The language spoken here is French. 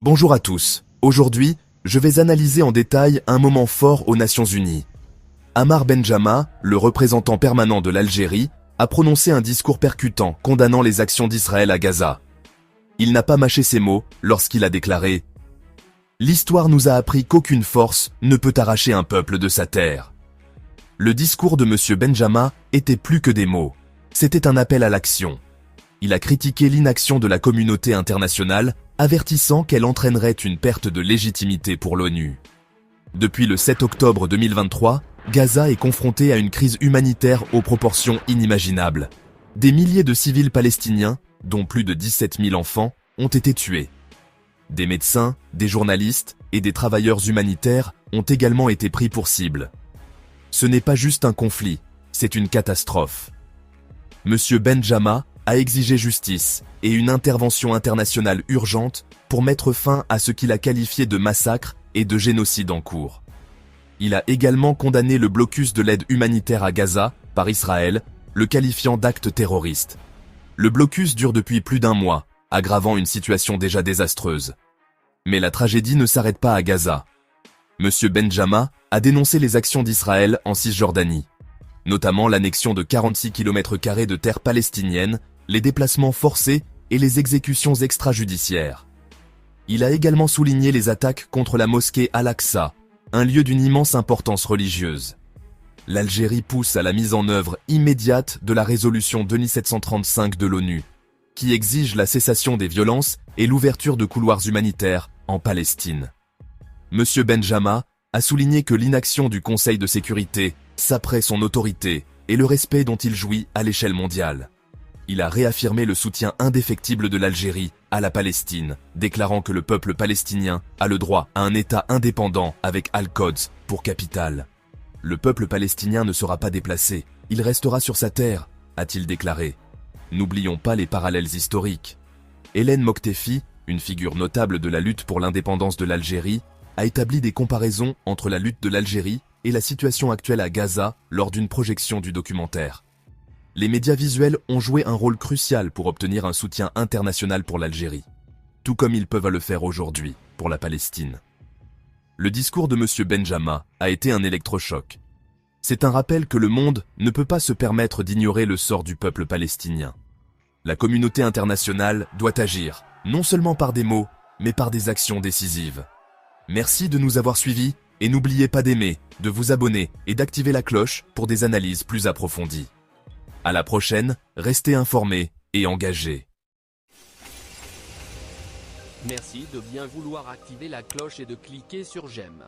Bonjour à tous. Aujourd'hui, je vais analyser en détail un moment fort aux Nations Unies. Ammar Benjama, le représentant permanent de l'Algérie, a prononcé un discours percutant condamnant les actions d'Israël à Gaza. Il n'a pas mâché ses mots lorsqu'il a déclaré « L'histoire nous a appris qu'aucune force ne peut arracher un peuple de sa terre ». Le discours de M. Benjama était plus que des mots. C'était un appel à l'action. Il a critiqué l'inaction de la communauté internationale, avertissant qu'elle entraînerait une perte de légitimité pour l'ONU. Depuis le 7 octobre 2023, Gaza est confronté à une crise humanitaire aux proportions inimaginables. Des milliers de civils palestiniens, dont plus de 17 000 enfants, ont été tués. Des médecins, des journalistes et des travailleurs humanitaires ont également été pris pour cible. Ce n'est pas juste un conflit, c'est une catastrophe. M. Benjama a exigé justice et une intervention internationale urgente pour mettre fin à ce qu'il a qualifié de massacre et de génocide en cours. Il a également condamné le blocus de l'aide humanitaire à Gaza par Israël, le qualifiant d'acte terroriste. Le blocus dure depuis plus d'un mois, aggravant une situation déjà désastreuse. Mais la tragédie ne s'arrête pas à Gaza. M. Benjama a dénoncé les actions d'Israël en Cisjordanie, notamment l'annexion de 46 km² de terre palestinienne, les déplacements forcés et les exécutions extrajudiciaires. Il a également souligné les attaques contre la mosquée Al-Aqsa, un lieu d'une immense importance religieuse. L'Algérie pousse à la mise en œuvre immédiate de la résolution 2735 de l'ONU, qui exige la cessation des violences et l'ouverture de couloirs humanitaires en Palestine. M. Benjama a souligné que l'inaction du Conseil de sécurité saperait son autorité et le respect dont il jouit à l'échelle mondiale. Il a réaffirmé le soutien indéfectible de l'Algérie à la Palestine, déclarant que le peuple palestinien a le droit à un État indépendant avec Al-Quds pour capitale. Le peuple palestinien ne sera pas déplacé, il restera sur sa terre, a-t-il déclaré. N'oublions pas les parallèles historiques. Hélène Moktefi, une figure notable de la lutte pour l'indépendance de l'Algérie, a établi des comparaisons entre la lutte de l'Algérie et la situation actuelle à Gaza lors d'une projection du documentaire. Les médias visuels ont joué un rôle crucial pour obtenir un soutien international pour l'Algérie, tout comme ils peuvent le faire aujourd'hui pour la Palestine. Le discours de M. Benjama a été un électrochoc. C'est un rappel que le monde ne peut pas se permettre d'ignorer le sort du peuple palestinien. La communauté internationale doit agir, non seulement par des mots, mais par des actions décisives. Merci de nous avoir suivis et n'oubliez pas d'aimer, de vous abonner et d'activer la cloche pour des analyses plus approfondies. À la prochaine, restez informés et engagés. Merci de bien vouloir activer la cloche et de cliquer sur j'aime.